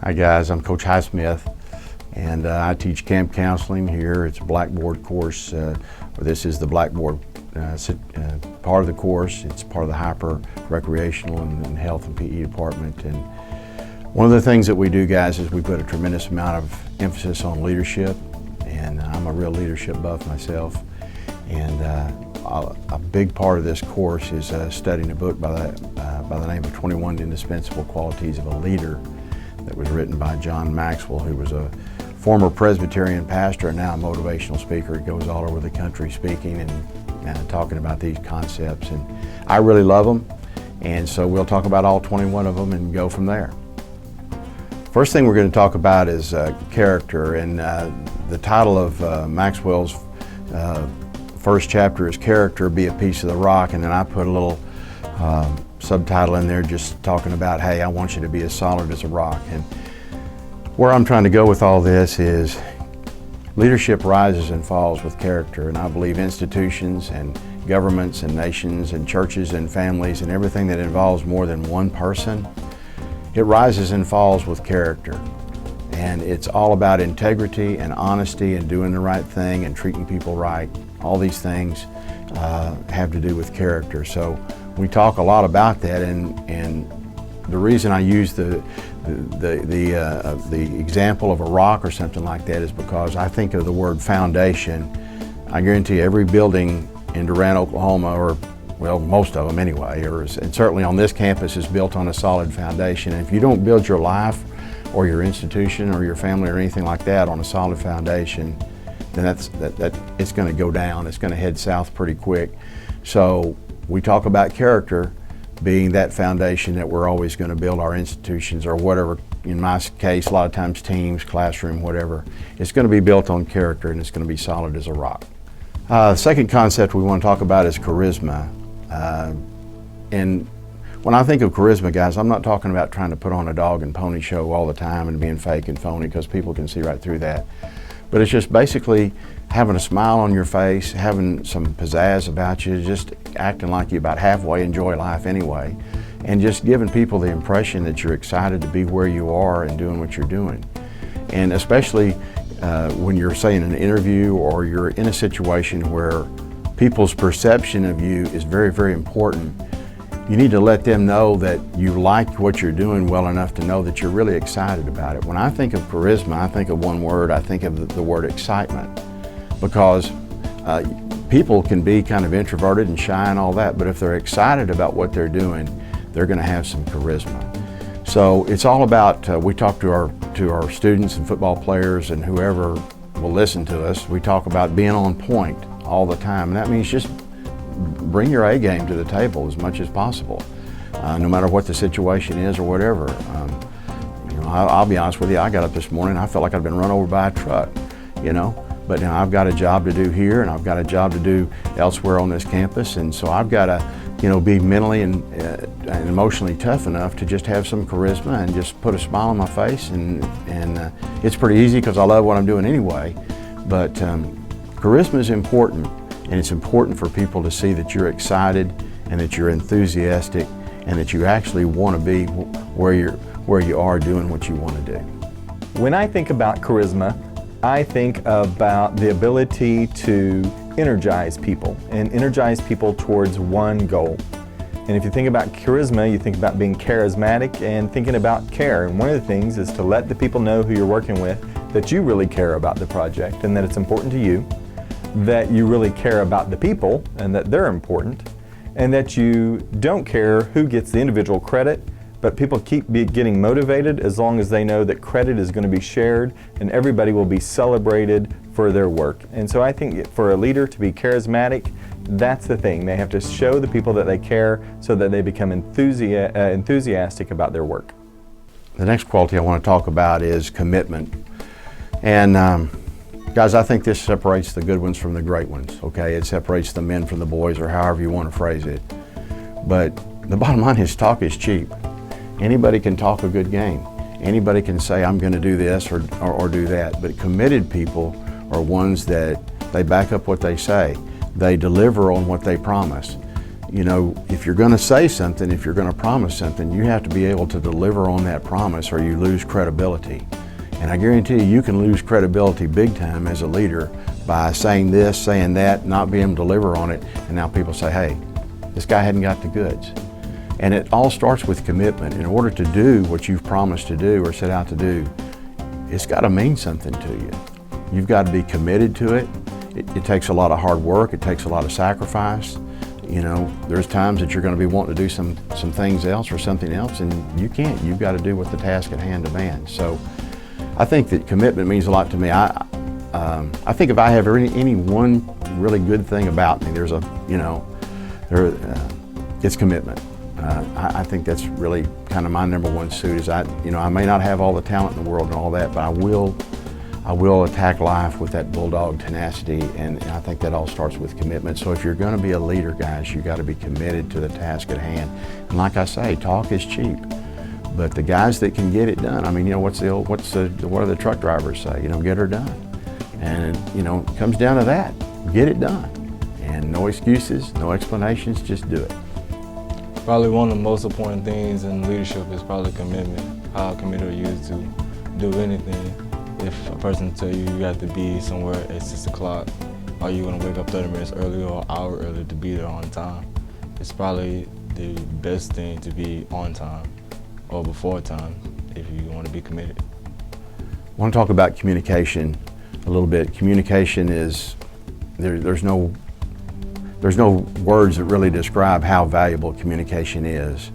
Hi guys, I'm Coach Highsmith, and I teach camp counseling here. It's a Blackboard course. This is the Blackboard part of the course. It's part of the hyper recreational and health and PE department. And one of the things that we do, guys, is we put a tremendous amount of emphasis on leadership. And I'm a real leadership buff myself. And a big part of this course is studying a book by the name of 21 Indispensable Qualities of a Leader, that was written by John Maxwell, who was a former Presbyterian pastor and now a motivational speaker. He goes all over the country speaking and talking about these concepts. And I really love them, and so we'll talk about all 21 of them and go from there. First thing we're going to talk about is character, and the title of Maxwell's first chapter is Character, Be a Piece of the Rock, and then I put a little subtitle in there just talking about, hey, I want you to be as solid as a rock. And where I'm trying to go with all this is leadership rises and falls with character, and I believe institutions and governments and nations and churches and families and everything that involves more than one person, it rises and falls with character. And it's all about integrity and honesty and doing the right thing and treating people right. All these things have to do with character. So we talk a lot about that, and the reason I use the example of a rock or something like that is because I think of the word foundation. I guarantee every building in Durant, Oklahoma, or well, most of them anyway, and certainly on this campus, is built on a solid foundation. And if you don't build your life or your institution or your family or anything like that on a solid foundation, then it's going to go down. It's going to head south pretty quick. So we talk about character being that foundation that we're always going to build our institutions, or whatever, in my case, a lot of times teams, classroom, whatever. It's going to be built on character, and it's going to be solid as a rock. The second concept we want to talk about is charisma. And when I think of charisma, guys, I'm not talking about trying to put on a dog and pony show all the time and being fake and phony, because people can see right through that. But it's just basically having a smile on your face, having some pizzazz about you, just acting like you about halfway enjoy life anyway, and just giving people the impression that you're excited to be where you are and doing what you're doing. And especially when you're saying an interview or you're in a situation where people's perception of you is very, very important, you need to let them know that you like what you're doing well enough to know that you're really excited about it. When I think of charisma, I think of one word. I think of the word excitement, because people can be kind of introverted and shy and all that, but if they're excited about what they're doing, they're going to have some charisma. So it's all about, we talk to our students and football players and whoever will listen to us, we talk about being on point all the time, and that means just bring your A game to the table as much as possible, no matter what the situation is or whatever. I'll be honest with you, I got up this morning, I felt like I'd been run over by a truck, but now I've got a job to do here, and I've got a job to do elsewhere on this campus, and so I've got to be mentally and emotionally tough enough to just have some charisma and just put a smile on my face, and it's pretty easy because I love what I'm doing anyway. But charisma is important, and it's important for people to see that you're excited and that you're enthusiastic and that you actually want to be where you are doing what you want to do. When I think about charisma, I think about the ability to energize people and energize people towards one goal. And if you think about charisma, you think about being charismatic and thinking about care. And one of the things is to let the people know who you're working with that you really care about the project and that it's important to you, that you really care about the people and that they're important, and that you don't care who gets the individual credit, but people keep getting motivated as long as they know that credit is going to be shared and everybody will be celebrated for their work. And so I think for a leader to be charismatic, that's the thing. They have to show the people that they care so that they become enthusiastic about their work. The next quality I want to talk about is commitment. And guys, I think this separates the good ones from the great ones, okay? It separates the men from the boys, or however you want to phrase it. But the bottom line is, talk is cheap. Anybody can talk a good game. Anybody can say, I'm going to do this or do that. But committed people are ones that they back up what they say. They deliver on what they promise. you know, if you're going to say something, if you're going to promise something, you have to be able to deliver on that promise or you lose credibility. And I guarantee you, you can lose credibility big time as a leader by saying this, saying that, not being able to deliver on it, and now people say, hey, this guy hadn't got the goods. And it all starts with commitment. In order to do what you've promised to do or set out to do, it's got to mean something to you. You've got to be committed to it. It takes a lot of hard work. It takes a lot of sacrifice. You know, there's times that you're going to be wanting to do some things else or something else, and you can't. You've got to do what the task at hand demands. So I think that commitment means a lot to me. I think if I have any one really good thing about me, there's a, you know, it's commitment. I think that's really kind of my number one suit is I may not have all the talent in the world and all that, but I will attack life with that bulldog tenacity, and I think that all starts with commitment. So if you're going to be a leader, guys, you got to be committed to the task at hand. And like I say, talk is cheap, but the guys that can get it done, I mean, you know, what do the truck drivers say? You know, get her done. And you know, it comes down to that. Get it done. And no excuses, no explanations, just do it. Probably one of the most important things in leadership is probably commitment. How committed are you to do anything? If a person tell you you have to be somewhere at 6 o'clock, are you going to wake up 30 minutes early or an hour early to be there on time? It's probably the best thing to be on time or before time if you want to be committed. I want to talk about communication a little bit. Communication is, there's no words that really describe how valuable communication is.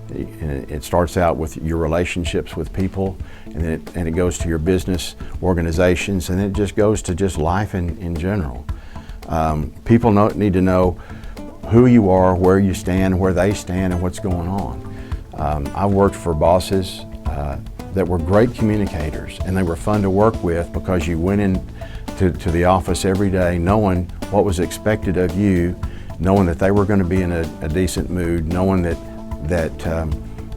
It starts out with your relationships with people, and it goes to your business organizations, and it just goes to just life in general. People need to know who you are, where you stand, where they stand, and what's going on. I've worked for bosses that were great communicators, and they were fun to work with because you went in to the office every day knowing what was expected of you, knowing that they were going to be in a decent mood, knowing that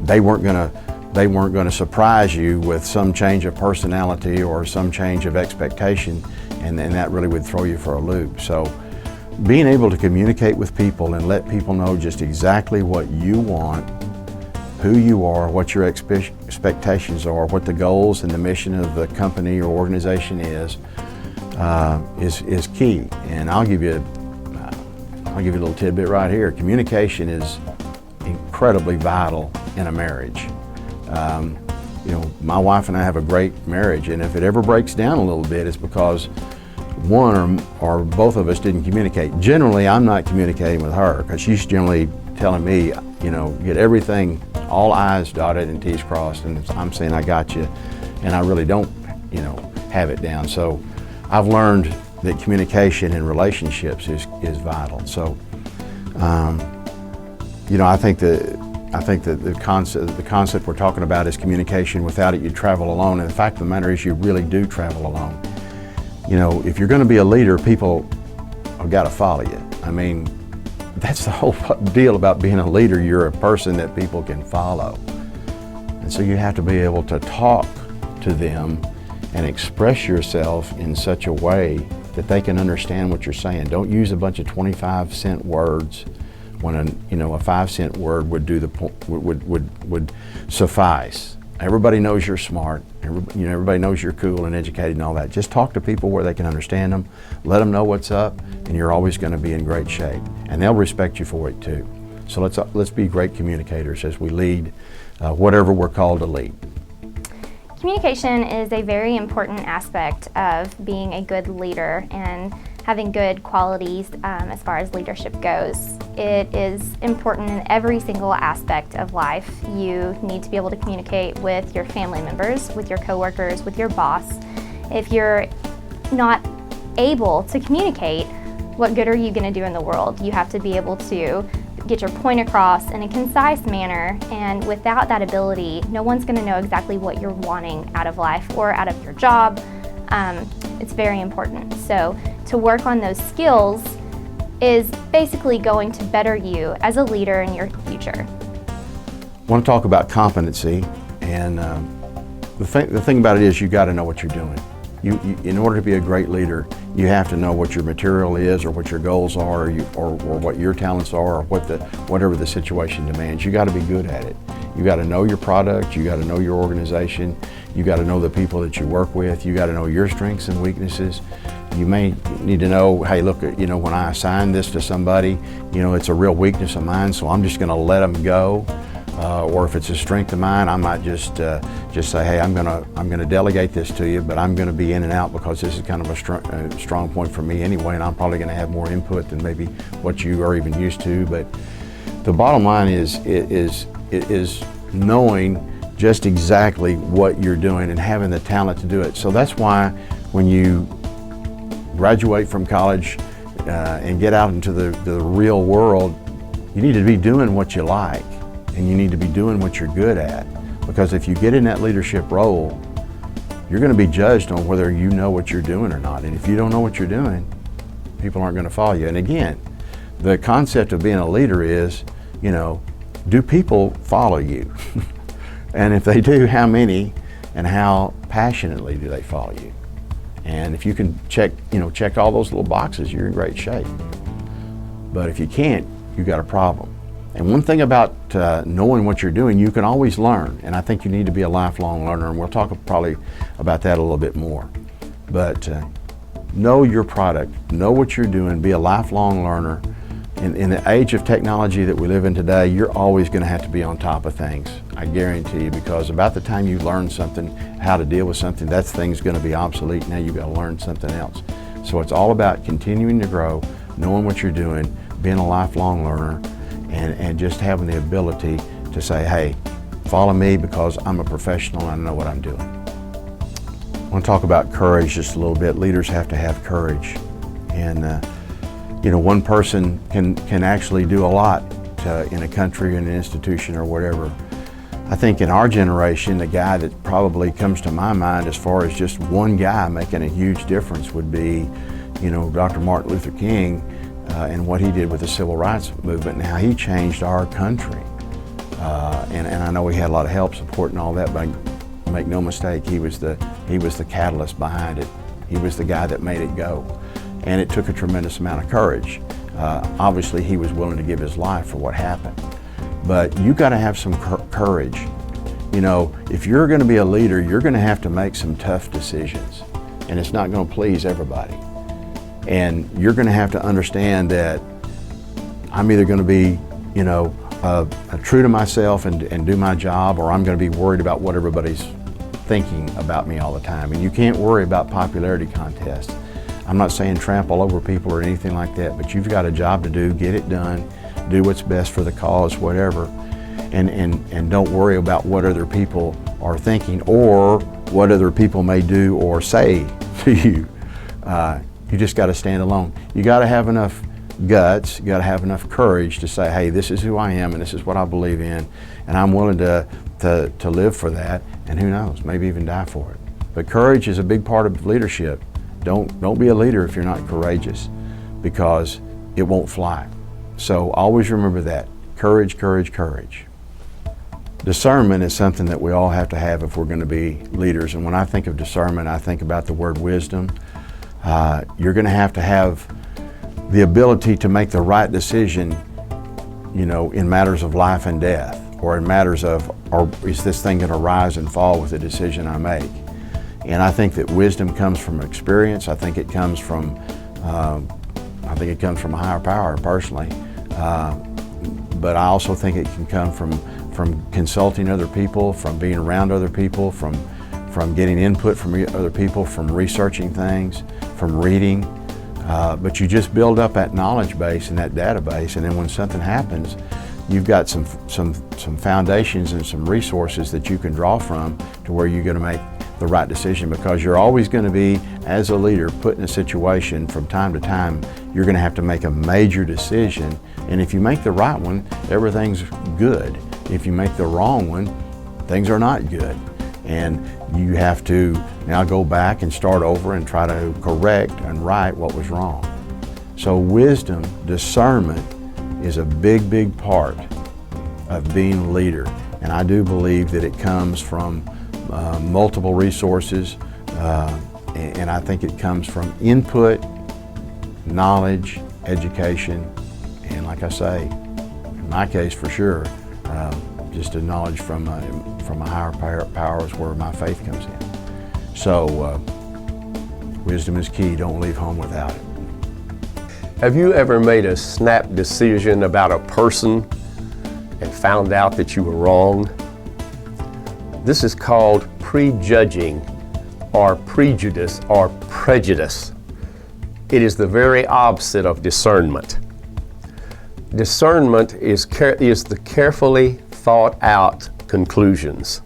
they weren't going to surprise you with some change of personality or some change of expectation, and that really would throw you for a loop. So being able to communicate with people and let people know just exactly what you want, who you are, what your expectations are, what the goals and the mission of the company or organization is key. And I'll give you a little tidbit right here. Communication is incredibly vital in a marriage. You know, my wife and I have a great marriage, and if it ever breaks down a little bit, it's because one or both of us didn't communicate. Generally, I'm not communicating with her because she's generally telling me, you know, get everything, all I's dotted and T's crossed, and I'm saying I got you, and I really don't, you know, have it down. So I've learned that communication in relationships is vital. So, you know, I think that the concept we're talking about is communication. Without it, you travel alone. And the fact of the matter is, you really do travel alone. You know, if you're going to be a leader, people have got to follow you. I mean, that's the whole deal about being a leader. You're a person that people can follow. And so you have to be able to talk to them and express yourself in such a way that they can understand what you're saying. Don't use a bunch of 25-cent words when a 5-cent word would suffice. Everybody knows you're smart. Everybody knows you're cool and educated and all that. Just talk to people where they can understand them. Let them know what's up, and you're always going to be in great shape. And they'll respect you for it too. So let's be great communicators as we lead whatever we're called to lead. Communication is a very important aspect of being a good leader and having good qualities as far as leadership goes. It is important in every single aspect of life. You need to be able to communicate with your family members, with your coworkers, with your boss. If you're not able to communicate, what good are you going to do in the world? You have to be able to get your point across in a concise manner, and without that ability, no one's going to know exactly what you're wanting out of life or out of your job. It's very important. So to work on those skills is basically going to better you as a leader in your future. I want to talk about competency, and the thing about it is you got to know what you're doing. in order to be a great leader, you have to know what your material is, or what your goals are, or what your talents are, or whatever the situation demands. You got to be good at it. You got to know your product. You got to know your organization. You got to know the people that you work with. You got to know your strengths and weaknesses. You may need to know, hey, look, when I assign this to somebody, it's a real weakness of mine, so I'm just going to let them go. Or if it's a strength of mine, I might just say, hey, I'm gonna delegate this to you, but I'm gonna be in and out because this is kind of a strong point for me anyway, and I'm probably gonna have more input than maybe what you are even used to. But the bottom line is knowing just exactly what you're doing and having the talent to do it. So that's why when you graduate from college and get out into the real world, you need to be doing what you like. And you need to be doing what you're good at, because if you get in that leadership role, you're going to be judged on whether you know what you're doing or not. And if you don't know what you're doing, people aren't going to follow you. And again, the concept of being a leader is, do people follow you? And if they do, how many and how passionately do they follow you? And if you can check all those little boxes, you're in great shape. But if you can't, you got a problem. And one thing about knowing what you're doing, you can always learn. And I think you need to be a lifelong learner. And we'll talk probably about that a little bit more. But know your product, know what you're doing, be a lifelong learner. In the age of technology that we live in today, you're always going to have to be on top of things, I guarantee you, because about the time you learn something, how to deal with something, that thing's going to be obsolete. Now you've got to learn something else. So it's all about continuing to grow, knowing what you're doing, being a lifelong learner, and just having the ability to say, hey, follow me because I'm a professional and I know what I'm doing. I want to talk about courage just a little bit. Leaders have to have courage. And one person can actually do a lot in a country, in an institution, or whatever. I think in our generation, the guy that probably comes to my mind as far as just one guy making a huge difference would be, Dr. Martin Luther King, and what he did with the civil rights movement and how he changed our country. And I know he had a lot of help, support, and all that, but make no mistake, he was the catalyst behind it. He was the guy that made it go. And it took a tremendous amount of courage. Obviously, he was willing to give his life for what happened. But you got to have some courage. If you're going to be a leader, you're going to have to make some tough decisions. And it's not going to please everybody. And you're going to have to understand that I'm either going to be, true to myself and do my job, or I'm going to be worried about what everybody's thinking about me all the time. And you can't worry about popularity contests. I'm not saying trample over people or anything like that, but you've got a job to do, get it done, do what's best for the cause, whatever. And don't worry about what other people are thinking or what other people may do or say to you. You just got to stand alone. You got to have enough guts, you got to have enough courage to say, hey, this is who I am and this is what I believe in, and I'm willing to live for that, and who knows, maybe even die for it. But courage is a big part of leadership. Don't be a leader if you're not courageous, because it won't fly. So always remember that. Courage, courage, courage. Discernment is something that we all have to have if we're going to be leaders. And when I think of discernment, I think about the word wisdom. You're going to have the ability to make the right decision, in matters of life and death, or in matters of, or is this thing going to rise and fall with the decision I make? And I think that wisdom comes from experience. I think it comes from a higher power, personally. But I also think it can come from consulting other people, from being around other people, from getting input from other people, from researching things, from reading. But you just build up that knowledge base and that database, and then when something happens, you've got some foundations and some resources that you can draw from to where you're going to make the right decision, because you're always going to be, as a leader, put in a situation from time to time, you're going to have to make a major decision, and if you make the right one, everything's good. If you make the wrong one, things are not good. And you have to now go back and start over and try to correct and right what was wrong. So wisdom, discernment, is a big, big part of being a leader. And I do believe that it comes from multiple resources, And I think it comes from input, knowledge, education, and like I say, in my case for sure, just a knowledge from a higher power is where my faith comes in. So wisdom is key. Don't leave home without it. Have you ever made a snap decision about a person and found out that you were wrong? This is called prejudging or prejudice or prejudice. It is the very opposite of discernment. Discernment is the carefully thought out conclusions.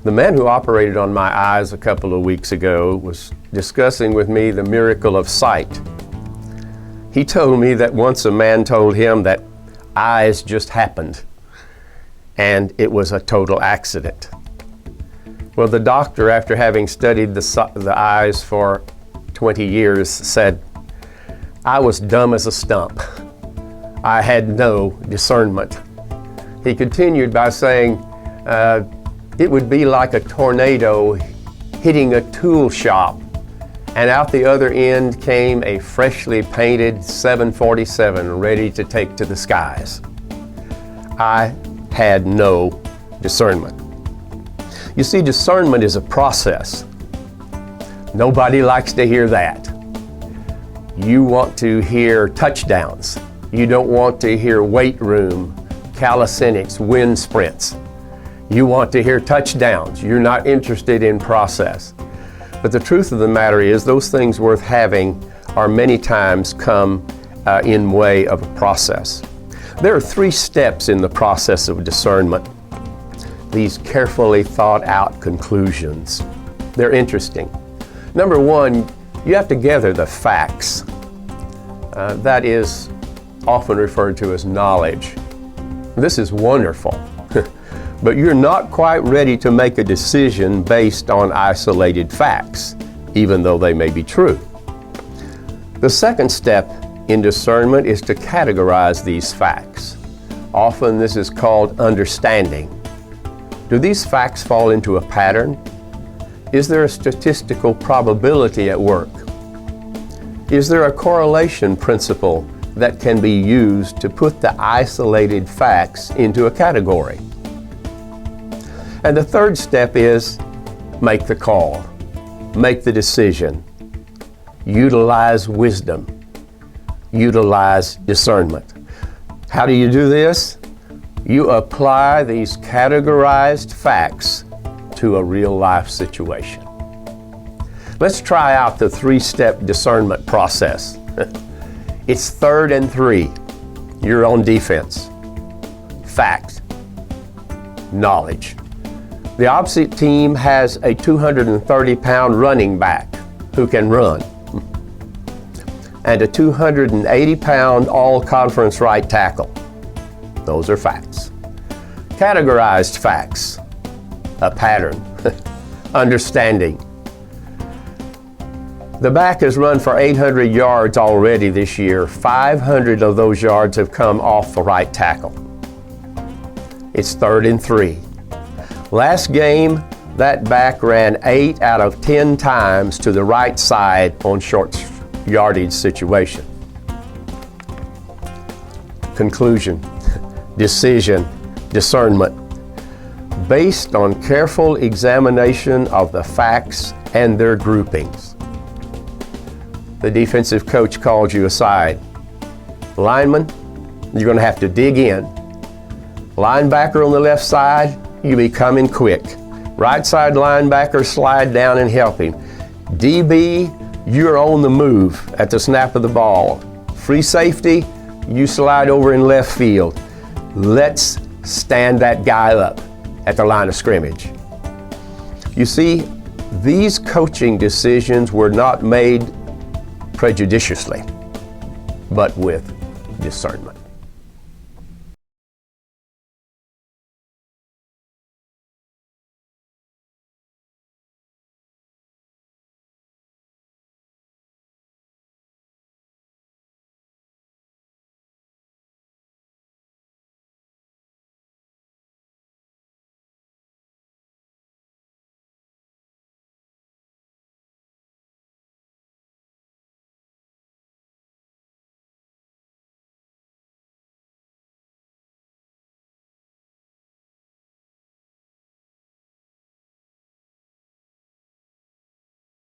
The man who operated on my eyes a couple of weeks ago was discussing with me the miracle of sight. He told me that once a man told him that eyes just happened and it was a total accident. Well, the doctor, after having studied the eyes for 20 years, said, I was dumb as a stump. I had no discernment. He continued by saying, it would be like a tornado hitting a tool shop, and out the other end came a freshly painted 747 ready to take to the skies. I had no discernment. You see, discernment is a process. Nobody likes to hear that. You want to hear touchdowns. You don't want to hear weight room, calisthenics, wind sprints. You want to hear touchdowns. You're not interested in process. But the truth of the matter is those things worth having are many times come in way of a process. There are 3 steps in the process of discernment. These carefully thought out conclusions. They're interesting. Number 1, you have to gather the facts. That is often referred to as knowledge. This is wonderful, but you're not quite ready to make a decision based on isolated facts, even though they may be true. The second step in discernment is to categorize these facts. Often this is called understanding. Do these facts fall into a pattern? Is there a statistical probability at work? Is there a correlation principle that can be used to put the isolated facts into a category? And the third step is make the call, make the decision, utilize wisdom, utilize discernment. How do you do this? You apply these categorized facts to a real life situation. Let's try out the 3-step discernment process. It's 3rd and 3. You're on defense. Fact, knowledge. The opposite team has a 230-pound running back who can run, and a 280-pound all-conference right tackle. Those are facts. Categorized facts, a pattern, understanding. The back has run for 800 yards already this year. 500 of those yards have come off the right tackle. It's 3rd and 3. Last game, that back ran 8 out of 10 times to the right side on short yardage situation. Conclusion, decision, discernment. Based on careful examination of the facts and their groupings. The defensive coach called you aside. Lineman, you're going to have to dig in. Linebacker on the left side, you be coming quick. Right side linebacker, slide down and help him. DB, you're on the move at the snap of the ball. Free safety, you slide over in left field. Let's stand that guy up at the line of scrimmage. You see, these coaching decisions were not made prejudiciously, but with discernment.